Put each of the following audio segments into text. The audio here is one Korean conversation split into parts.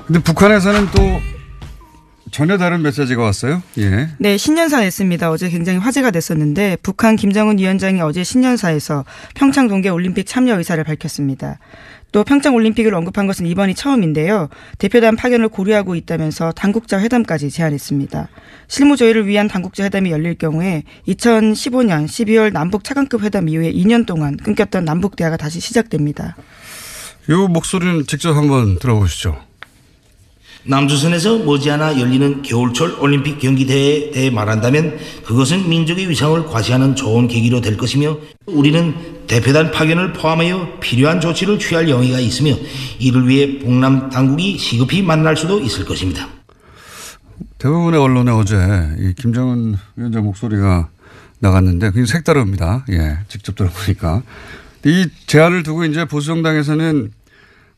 근데 북한에서는 또 전혀 다른 메시지가 왔어요. 예. 네, 신년사 냈습니다. 어제 굉장히 화제가 됐었는데 북한 김정은 위원장이 어제 신년사에서 평창 동계올림픽 참여 의사를 밝혔습니다. 또 평창올림픽을 언급한 것은 이번이 처음인데요. 대표단 파견을 고려하고 있다면서 당국자 회담까지 제안했습니다. 실무 조율을 위한 당국자 회담이 열릴 경우에 2015년 12월 남북 차관급 회담 이후에 2년 동안 끊겼던 남북 대화가 다시 시작됩니다. 이 목소리는 직접 한번 들어보시죠. 남조선에서 머지않아 열리는 겨울철 올림픽 경기대회에 대해 말한다면 그것은 민족의 위상을 과시하는 좋은 계기로 될 것이며 우리는 대표단 파견을 포함하여 필요한 조치를 취할 용의가 있으며 이를 위해 북남 당국이 시급히 만날 수도 있을 것입니다. 대부분의 언론에 어제 이 김정은 위원장 목소리가 나갔는데 굉장히 색다릅니다. 예, 직접 들어보니까. 이 제안을 두고 이제 보수정당에서는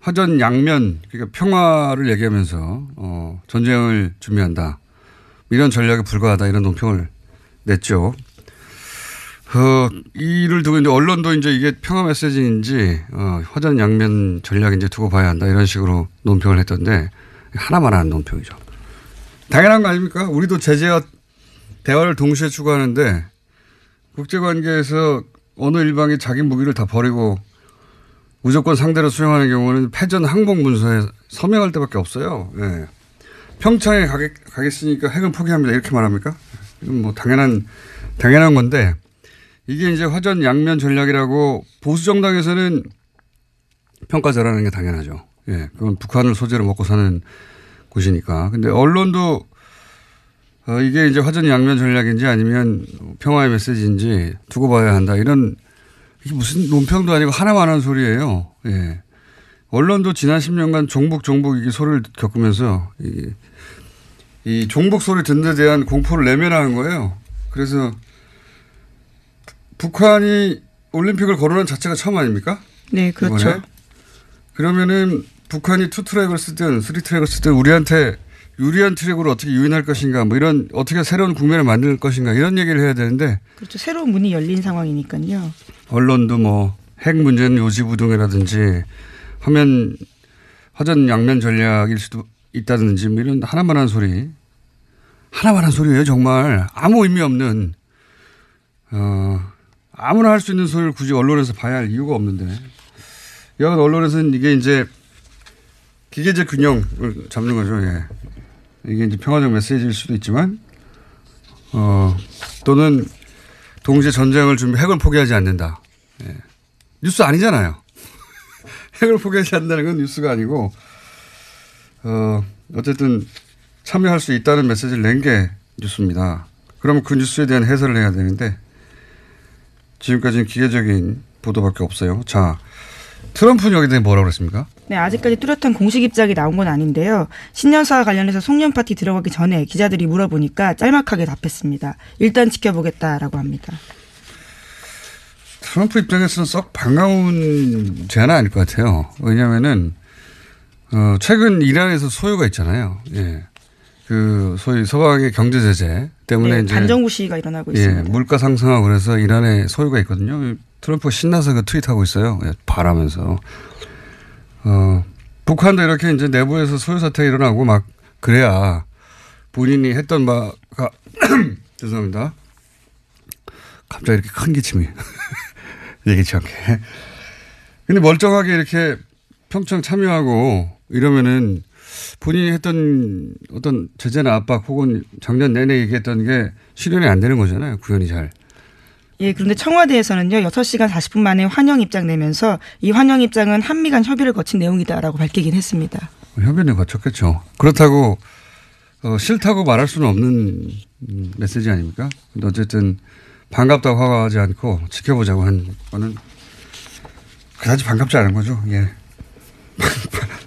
화전 양면, 그러니까 평화를 얘기하면서 전쟁을 준비한다. 이런 전략에 불과하다. 이런 논평을 냈죠. 이를 두고 이제 언론도 이제 이게 평화 메시지인지 화전 양면 전략인지 두고 봐야 한다. 이런 식으로 논평을 했던데 하나만 하는 논평이죠. 당연한 거 아닙니까? 우리도 제재와 대화를 동시에 추구하는데 국제관계에서 어느 일방이 자기 무기를 다 버리고 무조건 상대로 수용하는 경우는 패전 항복 문서에 서명할 때밖에 없어요. 예. 평창에 가겠으니까 핵은 포기합니다. 이렇게 말합니까? 이건 뭐 당연한 건데 이게 이제 화전 양면 전략이라고 보수 정당에서는 평가 잘하는 게 당연하죠. 예. 그건 북한을 소재로 먹고 사는 곳이니까. 근데 언론도 이게 이제 화전 양면 전략인지 아니면 평화의 메시지인지 두고 봐야 한다. 이런 이게 무슨 논평도 아니고 하나만 하는 소리예요. 예. 언론도 지난 10년간 종북 이게 소리를 겪으면서 이 종북 소리 듣는 데 대한 공포를 내면하는 거예요. 그래서 북한이 올림픽을 거론한 자체가 처음 아닙니까? 네, 그렇죠. 이번에? 그러면은 북한이 투트랙을 쓰든 쓰리트랙을 쓰든 우리한테 유리한 트랙으로 어떻게 유인할 것인가 뭐 이런 어떻게 새로운 국면을 만들 것인가 이런 얘기를 해야 되는데 그렇죠. 새로운 문이 열린 상황이니까요. 언론도 뭐 핵 문제는 요지부동이라든지 하면 화전 양면 전략일 수도 있다든지 뭐 이런 하나만 한 소리예요. 정말 아무 의미 없는 아무나 할 수 있는 소리를 굳이 언론에서 봐야 할 이유가 없는데 여하간 언론에서는 이게 이제 기계적 균형을 잡는 거죠. 예. 이게 이제 평화적 메시지일 수도 있지만 또는 동시에 전쟁을 핵을 포기하지 않는다. 예. 뉴스 아니잖아요. 핵을 포기하지 않는다는 건 뉴스가 아니고 어쨌든 참여할 수 있다는 메시지를 낸 게 뉴스입니다. 그러면 그 뉴스에 대한 해설을 해야 되는데 지금까지는 기계적인 보도밖에 없어요. 자, 트럼프는 여기에 대해 뭐라고 그랬습니까? 네, 아직까지 뚜렷한 공식 입장이 나온 건 아닌데요. 신년사와 관련해서 송년 파티 들어가기 전에 기자들이 물어보니까 짤막하게 답했습니다. 일단 지켜보겠다라고 합니다. 트럼프 입장에서는 썩 반가운 제안은 아닐 것 같아요. 왜냐하면은 최근 이란에서 소요가 있잖아요. 예. 그 소위 서방의 경제 제재 때문에 네, 이제 반정부 시위가 일어나고 있습니다. 예, 물가 상승하고 그래서 이란에 소요가 있거든요. 트럼프가 신나서 그 트윗하고 있어요. 예, 바라면서 북한도 이렇게 이제 내부에서 소요 사태가 일어나고 막 그래야 본인이 했던 바가 죄송합니다. 갑자기 이렇게 큰 기침이 얘기치 않게. 근데 멀쩡하게 이렇게 평창 참여하고 이러면은 본인이 했던 어떤 제재나 압박 혹은 작년 내내 얘기했던 게 실현이 안 되는 거잖아요. 구현이 잘. 예, 그런데 청와대에서는요, 6시간 40분 만에 환영 입장 내면서 이 환영 입장은 한미 간 협의를 거친 내용이다라고 밝히긴 했습니다. 협의는 거쳤겠죠. 그렇다고 싫다고 말할 수는 없는 메시지 아닙니까? 근데 어쨌든 반갑다고 화가하지 않고 지켜보자고 한 거는 그다지 반갑지 않은 거죠. 예.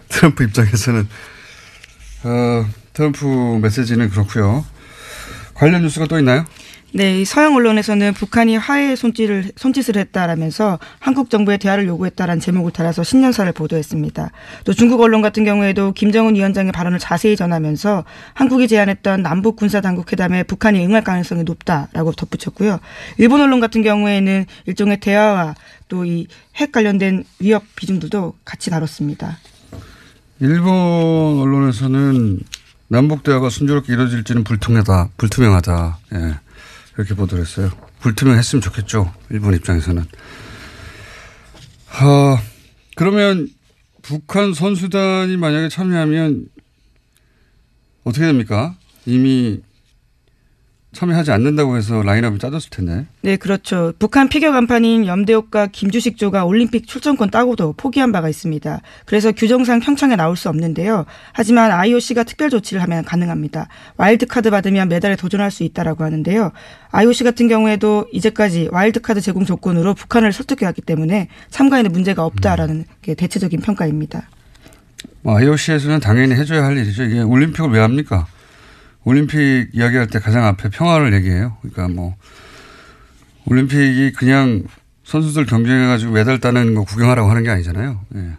트럼프 입장에서는 트럼프 메시지는 그렇고요. 관련 뉴스가 또 있나요? 네, 이 서양 언론에서는 북한이 화해의 손짓을 했다라면서 한국 정부에 대화를 요구했다라는 제목을 달아서 신년사를 보도했습니다. 또 중국 언론 같은 경우에도 김정은 위원장의 발언을 자세히 전하면서 한국이 제안했던 남북 군사당국 회담에 북한이 응할 가능성이 높다라고 덧붙였고요. 일본 언론 같은 경우에는 일종의 대화와 또 이 핵 관련된 위협 비중들도 같이 다뤘습니다. 일본 언론에서는 남북 대화가 순조롭게 이루어질지는 불투명하다. 예. 이렇게 보도를 했어요. 불투명했으면 좋겠죠. 일본 입장에서는. 그러면 북한 선수단이 만약에 참여하면 어떻게 됩니까? 이미 참여하지 않는다고 해서 라인업이 짜졌을 텐데. 네, 그렇죠. 북한 피겨 간판인 염대옥과 김주식조가 올림픽 출전권 따고도 포기한 바가 있습니다. 그래서 규정상 평창에 나올 수 없는데요. 하지만 IOC가 특별 조치를 하면 가능합니다. 와일드카드 받으면 메달에 도전할 수 있다라고 하는데요. IOC 같은 경우에도 이제까지 와일드카드 제공 조건으로 북한을 설득해왔기 때문에 참가에는 문제가 없다라는 게 대체적인 평가입니다. IOC에서는 당연히 해줘야 할 일이죠. 이게 올림픽을 왜 합니까? 올림픽 이야기할 때 가장 앞에 평화를 얘기해요. 그러니까 뭐 올림픽이 그냥 선수들 경쟁해가지고 메달 따는 거 구경하라고 하는 게 아니잖아요. 예.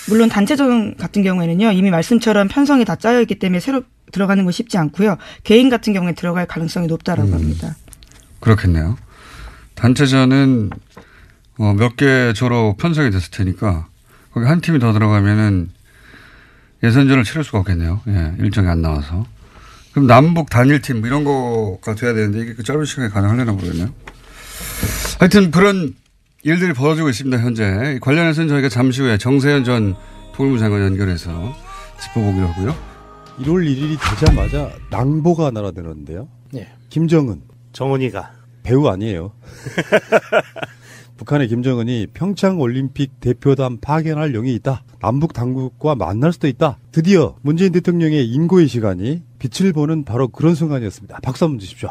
물론 단체전 같은 경우에는요. 이미 말씀처럼 편성이 다 짜여 있기 때문에 새로 들어가는 건 쉽지 않고요. 개인 같은 경우에 들어갈 가능성이 높다라고 합니다. 그렇겠네요. 단체전은 몇 개 조로 편성이 됐을 테니까 거기 한 팀이 더 들어가면은 예선전을 치를 수가 없겠네요. 예, 일정이 안 나와서. 그럼 남북 단일팀 뭐 이런 거가 돼야 되는데 이게 그 짧은 시간에 가능하려나 모르겠네요. 하여튼 그런 일들이 벌어지고 있습니다. 현재. 관련해서는 저희가 잠시 후에 정세현 전 통일부 장관 연결해서 짚어보기로 하고요. 1월 1일이 되자마자 낭보가 날아드는데요. 네. 김정은. 정은이가. 배우 아니에요. 북한의 김정은이 평창올림픽 대표단 파견할 용이 있다. 남북 당국과 만날 수도 있다. 드디어 문재인 대통령의 인고의 시간이 빛을 보는 바로 그런 순간이었습니다. 박수 한번 주십시오.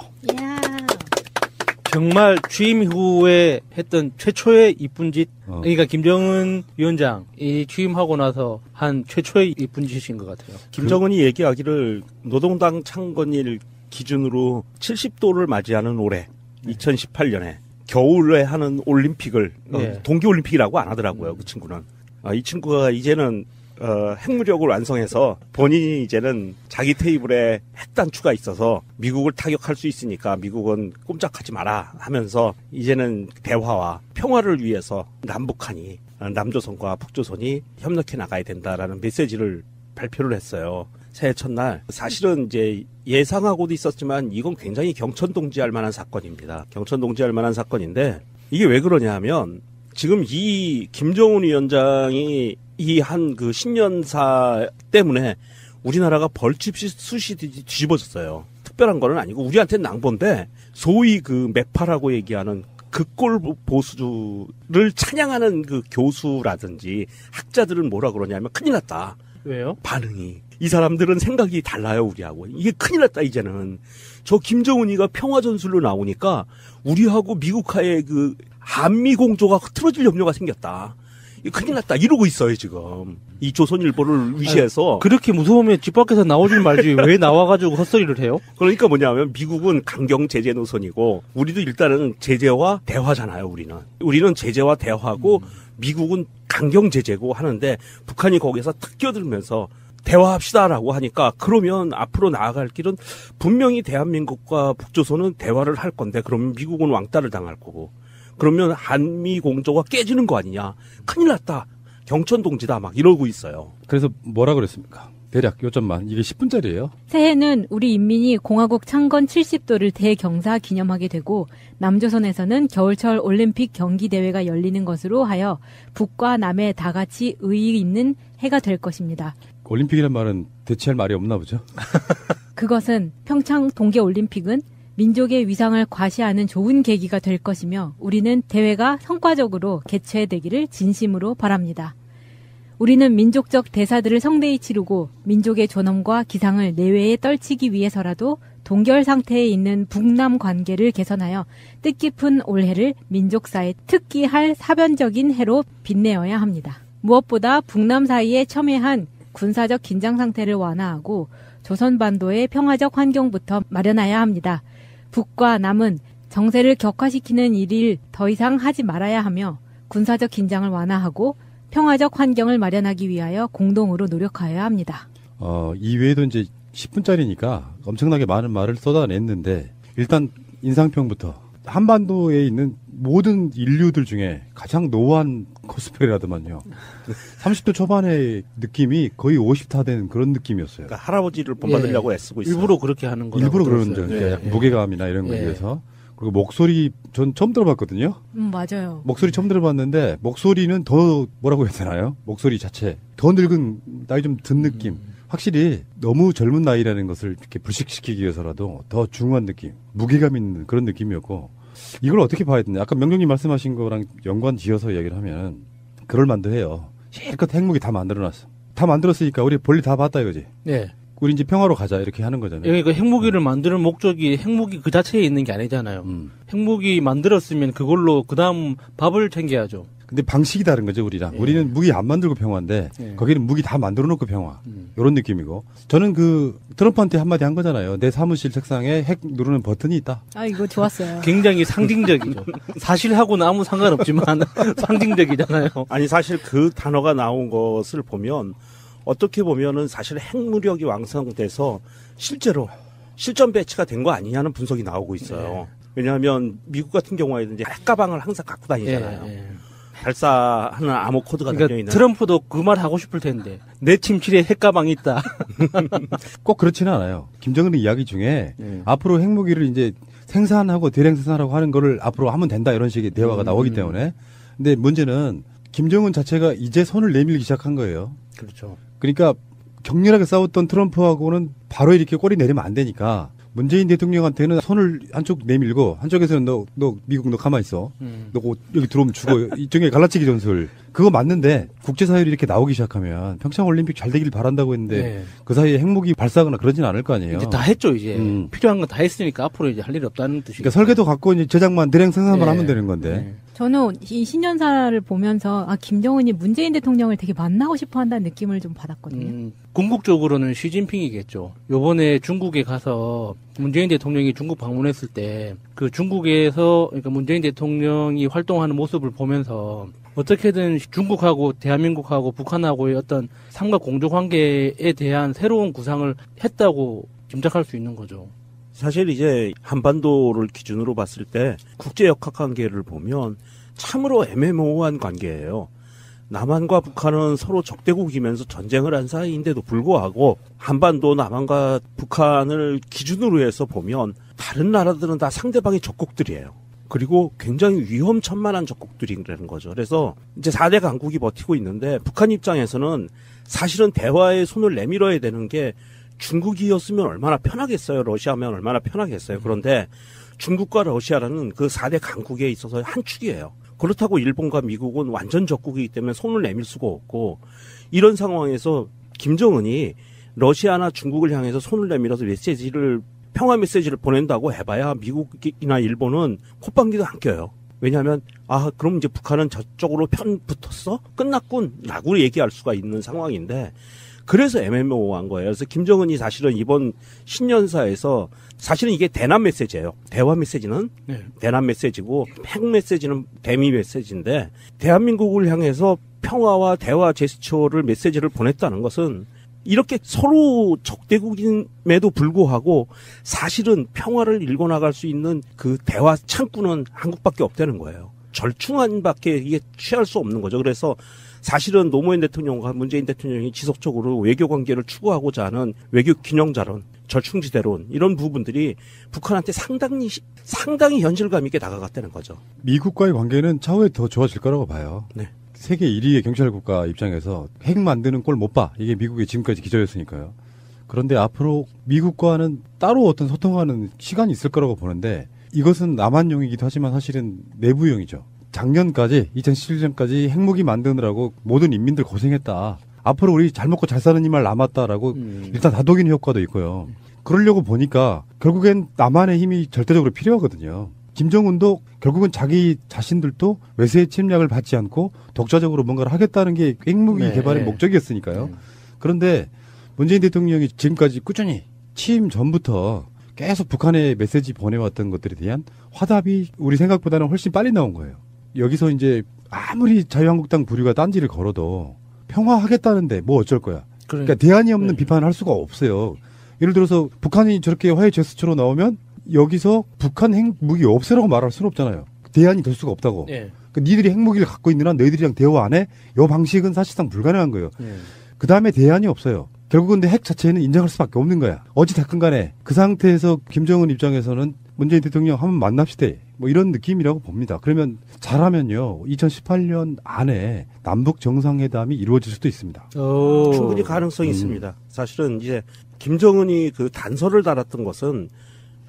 정말 취임 이후에 했던 최초의 이쁜 짓. 그러니까 김정은 위원장이 취임하고 나서 한 최초의 이쁜 짓인 것 같아요. 김정은이 얘기하기를 노동당 창건일 기준으로 70도를 맞이하는 올해 2018년에 겨울에 하는 올림픽을 동계올림픽이라고 안 하더라고요. 그 친구는. 이 친구가 이제는 핵무력을 완성해서 본인이 이제는 자기 테이블에 핵단추가 있어서 미국을 타격할 수 있으니까 미국은 꼼짝하지 마라 하면서 이제는 대화와 평화를 위해서 남북한이 남조선과 북조선이 협력해 나가야 된다라는 메시지를 발표를 했어요. 새해 첫날. 사실은 이제 예상하고도 있었지만 이건 굉장히 경천동지할 만한 사건입니다. 경천동지할 만한 사건인데 이게 왜 그러냐 하면 지금 이 김정은 위원장이 이 한 그 신년사 때문에 우리나라가 벌집이 뒤집어졌어요. 특별한 거는 아니고 우리한테는 낭보인데 소위 그 매파라고 얘기하는 극골 보수를 찬양하는 그 교수라든지 학자들은 뭐라 그러냐면 큰일 났다. 왜요? 반응이. 이 사람들은 생각이 달라요, 우리하고. 이게 큰일 났다, 이제는. 저 김정은이가 평화전술로 나오니까 우리하고 미국하의 그 한미공조가 흐트러질 염려가 생겼다. 큰일 났다. 이러고 있어요, 지금. 이 조선일보를 위시해서. 그렇게 무서우면 집 밖에서 나오지 말지 왜 나와가지고 헛소리를 해요? 그러니까 뭐냐면 미국은 강경 제재 노선이고 우리도 일단은 제재와 대화잖아요, 우리는. 우리는 제재와 대화고 미국은 강경 제재고 하는데 북한이 거기서 탁 끼어들면서 대화합시다라고 하니까 그러면 앞으로 나아갈 길은 분명히 대한민국과 북조선은 대화를 할 건데 그러면 미국은 왕따를 당할 거고 그러면 한미 공조가 깨지는 거 아니냐. 큰일 났다. 경천동지다 막 이러고 있어요. 그래서 뭐라 그랬습니까? 대략 요점만. 이게 10분짜리예요. 새해는 우리 인민이 공화국 창건 70도를 대경사 기념하게 되고 남조선에서는 겨울철 올림픽 경기대회가 열리는 것으로 하여 북과 남의 다 같이 의의 있는 해가 될 것입니다. 올림픽이란 말은 대체할 말이 없나 보죠. 그것은 평창 동계올림픽은 민족의 위상을 과시하는 좋은 계기가 될 것이며 우리는 대회가 성과적으로 개최되기를 진심으로 바랍니다. 우리는 민족적 대사들을 성대히 치르고 민족의 존엄과 기상을 내외에 떨치기 위해서라도 동결 상태에 있는 북남 관계를 개선하여 뜻깊은 올해를 민족사에 특기할 사변적인 해로 빛내어야 합니다. 무엇보다 북남 사이에 첨예한 군사적 긴장 상태를 완화하고 조선반도의 평화적 환경부터 마련해야 합니다. 북과 남은 정세를 격화시키는 일을 더 이상 하지 말아야 하며 군사적 긴장을 완화하고 평화적 환경을 마련하기 위하여 공동으로 노력하여야 합니다. 이외에도 이제 10분짜리니까 엄청나게 많은 말을 쏟아냈는데 일단 인상평부터 한반도에 있는 모든 인류들 중에 가장 노후한 코스프레라더만요. 30대 초반의 느낌이 거의 50타 된 그런 느낌이었어요. 그러니까 할아버지를 본받으려고 애쓰고 있어요. 일부러 그렇게 하는 거라고 일부러 그러는 들었어요. 점, 약간 무게감이나 이런 거에 의해서. 그리고 목소리 전 처음 들어봤거든요. 맞아요. 목소리 처음 들어봤는데 목소리는 더 뭐라고 해야 되나요? 목소리 자체 더 늙은 나이 좀 든 느낌. 확실히 너무 젊은 나이라는 것을 이렇게 불식시키기 위해서라도 더 중후한 느낌, 무게감 있는 그런 느낌이었고 이걸 어떻게 봐야 되냐? 아까 명령님 말씀하신 거랑 연관 지어서 이야기를 하면 그럴 만도 해요. 실컷 핵무기 다 만들어놨어. 다 만들었으니까 우리 볼일 다 봤다 이거지. 네. 우리 이제 평화로 가자 이렇게 하는 거잖아요. 그러니까 핵무기를 만드는 목적이 핵무기 그 자체에 있는 게 아니잖아요. 핵무기 만들었으면 그걸로 그 다음 밥을 챙겨야죠. 근데 방식이 다른 거죠, 우리랑. 우리는 무기 안 만들고 평화인데, 거기는 무기 다 만들어 놓고 평화. 이런 느낌이고. 저는 그, 트럼프한테 한마디 한 거잖아요. 내 사무실 책상에 핵 누르는 버튼이 있다. 아, 이거 좋았어요. 굉장히 상징적이죠. 사실하고는 아무 상관없지만 상징적이잖아요. 아니 사실 그 단어가 나온 것을 보면 어떻게 보면은 사실 핵무력이 왕성돼서 실제로 실전 배치가 된 거 아니냐는 분석이 나오고 있어요. 왜냐하면 미국 같은 경우에는 이제 핵가방을 항상 갖고 다니잖아요. 발사하는 암호 코드가 그러니까 달려있는. 트럼프도 그 말 하고 싶을 텐데 내 침실에 핵가방이 있다. 꼭 그렇지는 않아요. 김정은의 이야기 중에 앞으로 핵무기를 이제 생산하고 대량 생산하고 하는 거를 앞으로 하면 된다 이런 식의 대화가 나오기 때문에. 근데 문제는 김정은 자체가 이제 손을 내밀기 시작한 거예요. 그렇죠. 그러니까 격렬하게 싸웠던 트럼프하고는 바로 이렇게 꼬리 내리면 안 되니까 문재인 대통령한테는 손을 한쪽 내밀고 한쪽에서는 너 미국 너 가만히 있어. 너 여기 들어오면 죽어. 이쪽에 갈라치기 전술. 그거 맞는데 국제사회로 이렇게 나오기 시작하면 평창올림픽 잘 되길 바란다고 했는데 그 사이에 핵무기 발사하거나 그러진 않을 거 아니에요. 이제 다 했죠 이제. 필요한 건 다 했으니까 앞으로 이제 할 일이 없다는 뜻이죠. 그러니까 설계도 갖고 이제 제작만 대량 생산만 하면 되는 건데. 저는 이 신년사를 보면서 김정은이 문재인 대통령을 되게 만나고 싶어 한다는 느낌을 좀 받았거든요. 궁극적으로는 시진핑이겠죠. 요번에 중국에 가서 문재인 대통령이 중국 방문했을 때 그 중국에서 그러니까 문재인 대통령이 활동하는 모습을 보면서 어떻게든 중국하고 대한민국하고 북한하고의 어떤 삼각 공조 관계에 대한 새로운 구상을 했다고 짐작할 수 있는 거죠. 사실 이제 한반도를 기준으로 봤을 때 국제 역학 관계를 보면 참으로 애매모호한 관계예요. 남한과 북한은 서로 적대국이면서 전쟁을 한 사이인데도 불구하고 한반도 남한과 북한을 기준으로 해서 보면 다른 나라들은 다 상대방의 적국들이에요. 그리고 굉장히 위험천만한 적국들이라는 거죠. 그래서 이제 4대 강국이 버티고 있는데 북한 입장에서는 사실은 대화에 손을 내밀어야 되는 게 중국이었으면 얼마나 편하겠어요. 러시아면 얼마나 편하겠어요. 그런데 중국과 러시아라는 그 4대 강국에 있어서 한 축이에요. 그렇다고 일본과 미국은 완전 적국이기 때문에 손을 내밀 수가 없고 이런 상황에서 김정은이 러시아나 중국을 향해서 손을 내밀어서 평화 메시지를 보낸다고 해봐야 미국이나 일본은 콧방귀도 안 껴요. 왜냐하면 그럼 이제 북한은 저쪽으로 편 붙었어? 끝났군 라고 얘기할 수가 있는 상황인데 그래서 애매모호한 거예요. 그래서 김정은이 사실은 이번 신년사에서 사실은 이게 대남 메시지예요. 대화 메시지는 대남 메시지고 핵 메시지는 대미 메시지인데 대한민국을 향해서 평화와 대화 제스처를 메시지를 보냈다는 것은 이렇게 서로 적대국임에도 불구하고 사실은 평화를 일궈나갈 수 있는 그 대화 창구는 한국밖에 없다는 거예요. 절충안 밖에 이게 취할 수 없는 거죠. 그래서 사실은 노무현 대통령과 문재인 대통령이 지속적으로 외교 관계를 추구하고자 하는 외교 균형자론, 절충지대론 이런 부분들이 북한한테 상당히 현실감 있게 다가갔다는 거죠. 미국과의 관계는 차후에 더 좋아질 거라고 봐요. 네. 세계 1위의 경찰국가 입장에서 핵 만드는 꼴 못 봐. 이게 미국의 지금까지 기조였으니까요. 그런데 앞으로 미국과는 따로 어떤 소통하는 시간이 있을 거라고 보는데 이것은 남한용이기도 하지만 사실은 내부용이죠. 작년까지 2017년까지 핵무기 만드느라고 모든 인민들 고생했다. 앞으로 우리 잘 먹고 잘 사는 이말 남았다라고 일단 다독이는 효과도 있고요. 그러려고 보니까 결국엔 남한의 힘이 절대적으로 필요하거든요. 김정은도 결국은 자기 자신들도 외세의 침략을 받지 않고 독자적으로 뭔가를 하겠다는 게 핵무기 개발의 목적이었으니까요. 그런데 문재인 대통령이 지금까지 꾸준히 취임 전부터 계속 북한에 메시지 보내왔던 것들에 대한 화답이 우리 생각보다는 훨씬 빨리 나온 거예요. 여기서 이제 아무리 자유한국당 부류가 딴지를 걸어도 평화하겠다는데 뭐 어쩔 거야. 그러니까 대안이 없는 비판을 할 수가 없어요. 예를 들어서 북한이 저렇게 화해 제스처로 나오면 여기서 북한 핵무기 없애라고 말할 수는 없잖아요. 대안이 될 수가 없다고. 예. 그러니까 니들이 핵무기를 갖고 있는 한 너희들이랑 대화 안 해? 요 방식은 사실상 불가능한 거예요. 예. 그 다음에 대안이 없어요. 결국은 핵 자체는 인정할 수밖에 없는 거야. 어찌됐건 간에 그 상태에서 김정은 입장에서는 문재인 대통령 한번 만납시다. 뭐 이런 느낌이라고 봅니다. 그러면 잘하면요. 2018년 안에 남북 정상회담이 이루어질 수도 있습니다. 충분히 가능성이 있습니다. 사실은 이제 김정은이 그 단서를 달았던 것은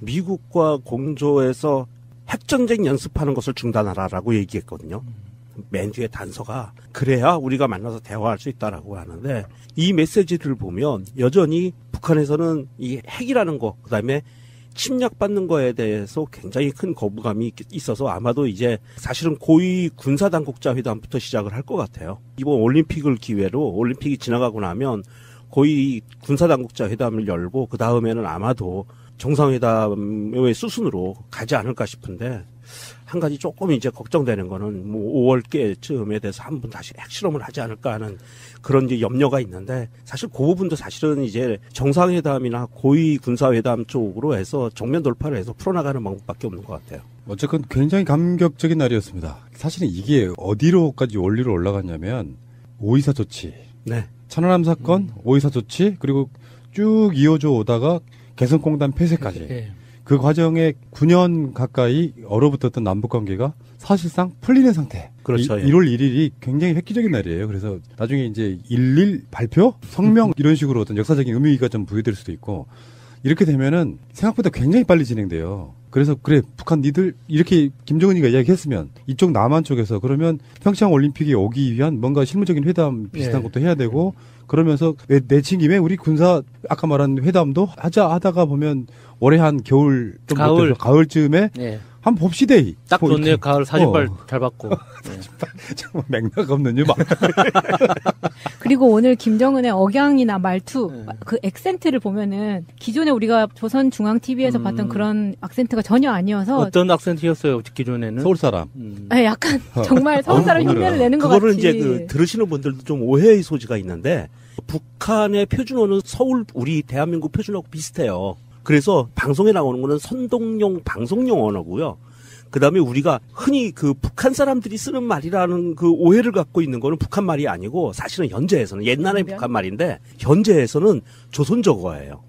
미국과 공조해서 핵전쟁 연습하는 것을 중단하라라고 얘기했거든요. 맨 뒤에 단서가 그래야 우리가 만나서 대화할 수 있다라고 하는데 이 메시지를 보면 여전히 북한에서는 이 핵이라는 거 그다음에 침략받는 거에 대해서 굉장히 큰 거부감이 있어서 아마도 이제 사실은 고위 군사당국자 회담부터 시작을 할 것 같아요. 이번 올림픽을 기회로 올림픽이 지나가고 나면 고위 군사당국자 회담을 열고 그 다음에는 아마도 정상회담의 수순으로 가지 않을까 싶은데 한 가지 조금 이제 걱정되는 거는 뭐 5월께쯤에 대해서 한번 다시 핵실험을 하지 않을까 하는 그런 이제 염려가 있는데 사실 그 부분도 사실은 이제 정상회담이나 고위 군사회담 쪽으로 해서 정면 돌파를 해서 풀어나가는 방법밖에 없는 것 같아요. 어쨌건 굉장히 감격적인 날이었습니다. 사실은 이게 어디로까지 원리로 올라갔냐면 5.24 조치, 네. 천안함 사건, 5.24 조치 그리고 쭉 이어져 오다가 개성공단 폐쇄까지. 예. 그 과정에 9년 가까이 얼어붙었던 남북관계가 사실상 풀리는 상태. 그렇죠. 1월 1일이 굉장히 획기적인 날이에요. 그래서 나중에 이제 1.1 발표? 성명? 이런 식으로 어떤 역사적인 의미가 좀 부여될 수도 있고 이렇게 되면은 생각보다 굉장히 빨리 진행돼요. 그래서 그래 북한 니들 이렇게 김정은이가 이야기했으면 이쪽 남한 쪽에서 그러면 평창 올림픽에 오기 위한 뭔가 실무적인 회담 비슷한 것도 해야 되고 그러면서 내친 김에 우리 군사 아까 말한 회담도 하다가 보면 올해 한 겨울 좀 가을쯤에 예. 한번 봅시다. 딱 좋네요. 가을 사진발 잘 받고. 정말 맥락 없는 막. 그리고 오늘 김정은의 억양이나 말투, 그 액센트를 보면은 기존에 우리가 조선중앙TV에서 봤던 그런 악센트가 전혀 아니어서 어떤 악센트였어요, 기존에는? 서울 사람. 네, 약간 정말 서울 사람 흉내를 내는 것 같이. 그거를 이제 그 들으시는 분들도 좀 오해의 소지가 있는데 북한의 표준어는 서울 우리 대한민국 표준어하고 비슷해요. 그래서 방송에 나오는 거는 선동용 방송용 언어고요. 그다음에 우리가 흔히 그 북한 사람들이 쓰는 말이라는 그 오해를 갖고 있는 거는 북한 말이 아니고 사실은 현재에서는 옛날의 북한 말인데 현재에서는 조선족어예요.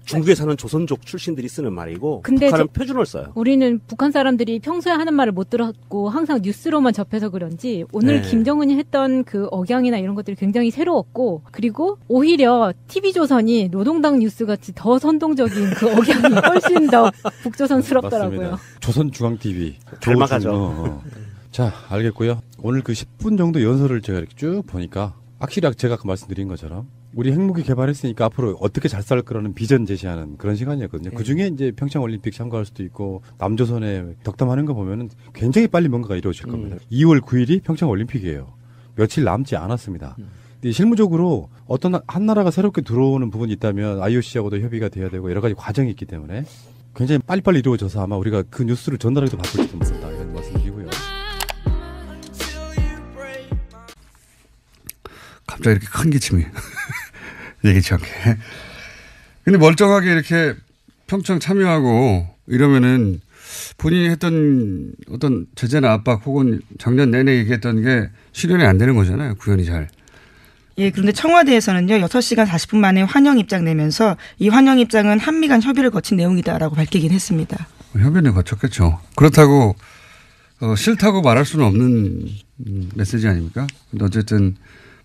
중국에서는 조선족 출신들이 쓰는 말이고 근데 북한은 표준어를 써요. 우리는 북한 사람들이 평소에 하는 말을 못 들었고 항상 뉴스로만 접해서 그런지 오늘 네. 김정은이 했던 그 억양이나 이런 것들이 굉장히 새로웠고 그리고 오히려 TV조선이 노동당 뉴스같이 더 선동적인 그 억양이 훨씬 더 북조선스럽더라고요. 맞습니다. 조선중앙TV. 닮아가죠. 자, 알겠고요. 오늘 그 10분 정도 연설을 제가 이렇게 쭉 보니까 확실히 제가 아까 말씀드린 것처럼 우리 핵무기 개발했으니까 앞으로 어떻게 잘 살 거라는 비전 제시하는 그런 시간이었거든요. 그 중에 이제 평창 올림픽 참가할 수도 있고 남조선에 덕담하는 거 보면은 굉장히 빨리 뭔가가 이루어질 겁니다. 2월 9일이 평창 올림픽이에요. 며칠 남지 않았습니다. 근데 실무적으로 어떤 한 나라가 새롭게 들어오는 부분이 있다면 IOC하고도 협의가 돼야 되고 여러 가지 과정이 있기 때문에 굉장히 빨리빨리 이루어져서 아마 우리가 그 뉴스를 전달하기도 바쁠지도 모른다 이런 말씀드리고요. 갑자기 이렇게 큰 기침이 얘기치 않게. 근데 멀쩡하게 이렇게 평창 참여하고 이러면은 본인이 했던 어떤 제재나 압박 혹은 작년 내내 얘기했던 게 실현이 안 되는 거잖아요. 구현이 잘. 예, 그런데 청와대에서는요, 6시간 40분 만에 환영 입장 내면서 이 환영 입장은 한미 간 협의를 거친 내용이다라고 밝히긴 했습니다. 협의는 거쳤겠죠. 그렇다고 싫다고 말할 수는 없는 메시지 아닙니까? 근데 어쨌든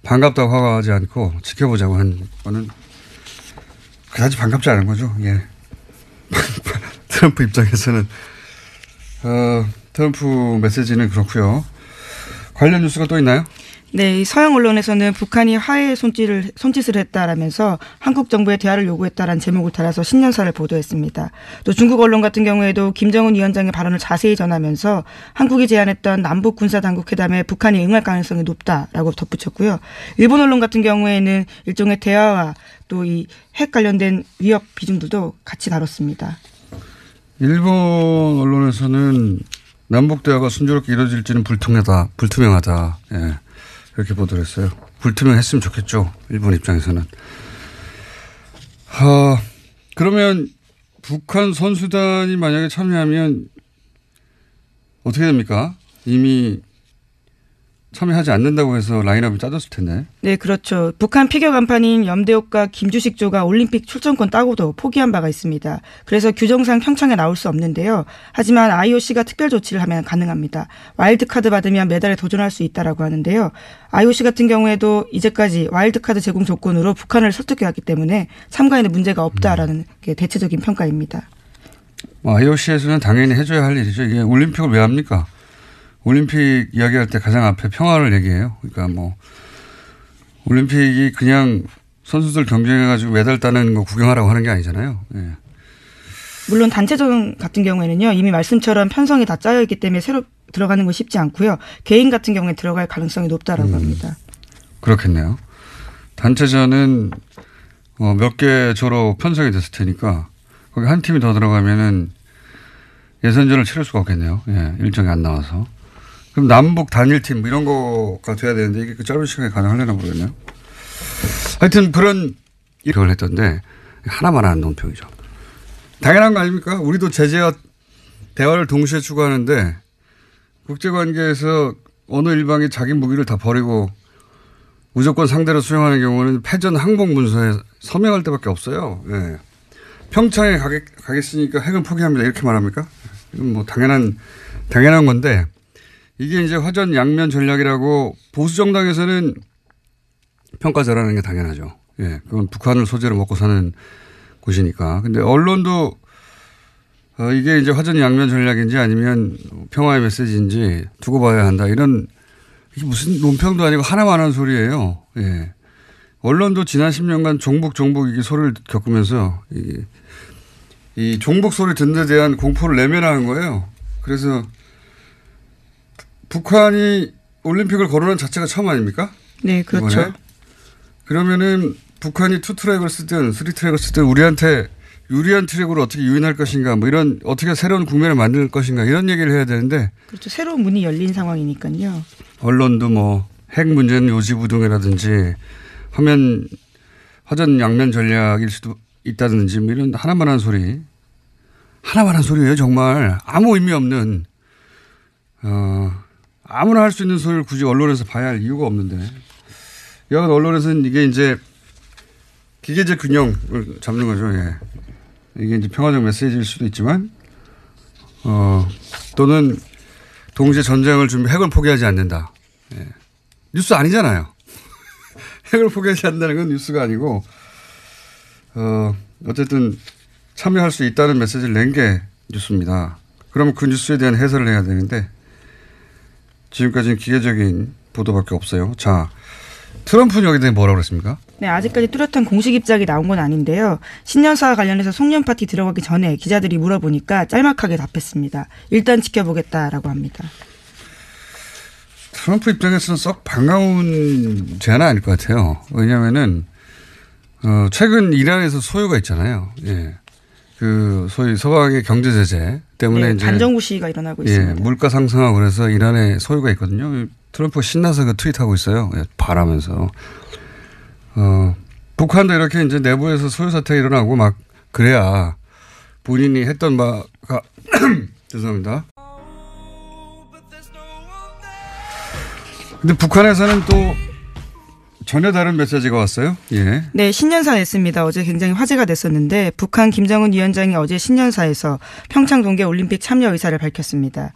반갑다고 화가하지 않고 지켜보자고 한 거는 그다지 반갑지 않은 거죠. 예. 트럼프 입장에서는 트럼프 메시지는 그렇고요. 관련 뉴스가 또 있나요? 네, 이 서양 언론에서는 북한이 화해의 손짓을 했다라면서 한국 정부에 대화를 요구했다라는 제목을 달아서 신년사를 보도했습니다. 또 중국 언론 같은 경우에도 김정은 위원장의 발언을 자세히 전하면서 한국이 제안했던 남북 군사당국 회담에 북한이 응할 가능성이 높다라고 덧붙였고요. 일본 언론 같은 경우에는 일종의 대화와 또 이 핵 관련된 위협 비중들도 같이 다뤘습니다. 일본 언론에서는 남북 대화가 순조롭게 이루어질지는 불투명하다. 예. 이렇게 보도를 했어요. 불투명했으면 좋겠죠. 일본 입장에서는. 그러면 북한 선수단이 만약에 참여하면 어떻게 됩니까? 이미 참여하지 않는다고 해서 라인업이 짜졌을 텐데. 네, 그렇죠. 북한 피겨 간판인 염대옥과 김주식조가 올림픽 출전권 따고도 포기한 바가 있습니다. 그래서 규정상 평창에 나올 수 없는데요. 하지만 IOC가 특별 조치를 하면 가능합니다. 와일드카드 받으면 메달에 도전할 수 있다라고 하는데요. IOC 같은 경우에도 이제까지 와일드카드 제공 조건으로 북한을 설득해왔기 때문에 참가에는 문제가 없다라는 게 대체적인 평가입니다. IOC에서는 당연히 해줘야 할 일이죠. 이게 올림픽을 왜 합니까? 올림픽 이야기할 때 가장 앞에 평화를 얘기해요. 그러니까 뭐 올림픽이 그냥 선수들 경쟁해가지고 메달 따는 거 구경하라고 하는 게 아니잖아요. 예. 물론 단체전 같은 경우에는요. 이미 말씀처럼 편성이 다 짜여 있기 때문에 새로 들어가는 건 쉽지 않고요. 개인 같은 경우에 들어갈 가능성이 높다라고 합니다. 그렇겠네요. 단체전은 몇 개 조로 편성이 됐을 테니까 거기 한 팀이 더 들어가면은 예선전을 치를 수가 없겠네요. 예, 일정이 안 나와서. 그럼 남북 단일팀 뭐 이런 거가 돼야 되는데 이게 그 짧은 시간에 가능하려나 모르겠네요. 하여튼 그런 일을 했던데 하나만 하는 논평이죠. 당연한 거 아닙니까? 우리도 제재와 대화를 동시에 추구하는데 국제관계에서 어느 일방이 자기 무기를 다 버리고 무조건 상대로 수용하는 경우는 패전 항복 문서에 서명할 때밖에 없어요. 예. 평창에 가겠으니까 핵은 포기합니다. 이렇게 말합니까? 이건 뭐 당연한 건데 이게 이제 화전 양면 전략이라고 보수 정당에서는 평가 잘하는 게 당연하죠. 예. 그건 북한을 소재로 먹고 사는 곳이니까. 근데 언론도 이게 이제 화전 양면 전략인지 아니면 평화의 메시지인지 두고 봐야 한다. 이런 이게 무슨 논평도 아니고 하나만 하는 소리예요. 예. 언론도 지난 10년간 종북 이게 소리를 겪으면서 이 종북 소리 듣는 데 대한 공포를 내면화한 거예요. 그래서 북한이 올림픽을 거론한 자체가 처음 아닙니까? 네, 그렇죠. 이번에? 그러면은 북한이 2트랙을 쓰든 3트랙을 쓰든 우리한테 유리한 트랙으로 어떻게 유인할 것인가 뭐 이런 어떻게 새로운 국면을 만들 것인가 이런 얘기를 해야 되는데 그렇죠. 새로운 문이 열린 상황이니까요. 언론도 뭐 핵 문제는 요지부동이라든지 화전 양면 전략일 수도 있다든지 뭐 이런 하나만 한 소리예요. 정말 아무 의미 없는 아무나 할 수 있는 소리를 굳이 언론에서 봐야 할 이유가 없는데 여하간 언론에서는 이게 이제 기계적 균형을 잡는 거죠. 예. 이게 이제 평화적 메시지일 수도 있지만 또는 동시에 전쟁을 핵을 포기하지 않는다. 예. 뉴스 아니잖아요. 핵을 포기하지 않는다는 건 뉴스가 아니고 어쨌든 참여할 수 있다는 메시지를 낸 게 뉴스입니다. 그러면 그 뉴스에 대한 해설을 해야 되는데 지금까지는 기계적인 보도밖에 없어요. 자, 트럼프는 여기에 대해 뭐라고 그랬습니까? 네, 아직까지 뚜렷한 공식 입장이 나온 건 아닌데요. 신년사와 관련해서 송년 파티 들어가기 전에 기자들이 물어보니까 짤막하게 답했습니다. 일단 지켜보겠다라고 합니다. 트럼프 입장에서는 썩 반가운 제안은 아닐 것 같아요. 왜냐하면은 최근 이란에서 소요가 있잖아요. 예. 그 소위 서방의 경제 제재 때문에 네, 이제 반정부 시위가 일어나고 있습니다. 물가 상승하고 그래서 이란에 소요가 있거든요. 트럼프가 신나서 그 트윗하고 있어요. 바라면서 북한도 이렇게 이제 내부에서 소요 사태가 일어나고 막 그래야 본인이 했던 바가 죄송합니다. 근데 북한에서는 또 전혀 다른 메시지가 왔어요. 예. 네, 신년사 냈습니다. 어제 굉장히 화제가 됐었는데 북한 김정은 위원장이 어제 신년사에서 평창 동계올림픽 참여 의사를 밝혔습니다.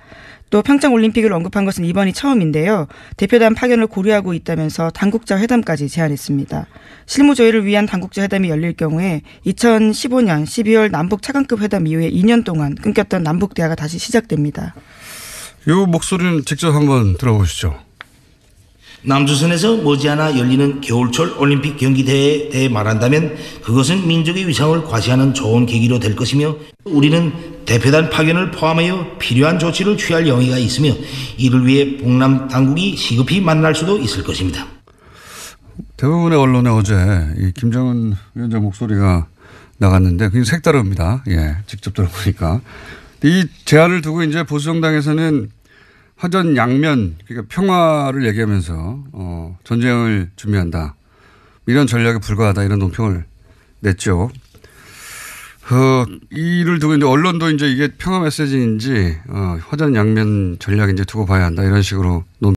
또 평창올림픽을 언급한 것은 이번이 처음인데요. 대표단 파견을 고려하고 있다면서 당국자 회담까지 제안했습니다. 실무 조율을 위한 당국자 회담이 열릴 경우에 2015년 12월 남북 차관급 회담 이후에 2년 동안 끊겼던 남북 대화가 다시 시작됩니다. 이 목소리는 직접 한번 들어보시죠. 남조선에서 머지않아 열리는 겨울철 올림픽 경기대회에 대해 말한다면 그것은 민족의 위상을 과시하는 좋은 계기로 될 것이며 우리는 대표단 파견을 포함하여 필요한 조치를 취할 용의가 있으며 이를 위해 북남 당국이 시급히 만날 수도 있을 것입니다. 대부분의 언론에 어제 이 김정은 위원장 목소리가 나갔는데 굉장히 색다릅니다. 예, 직접 들어보니까. 이 제안을 두고 이제 보수정당에서는 화전 양면, 그러니까 평화를 얘기하면서 전쟁을 준비한다. 이런 전략에 불과하다. 이런 논평을 냈죠. 이를 두고 이제 언론도 이제 이게 평화 메시지인지 화전 양면 전략인지 두고 봐야 한다 이런 식으로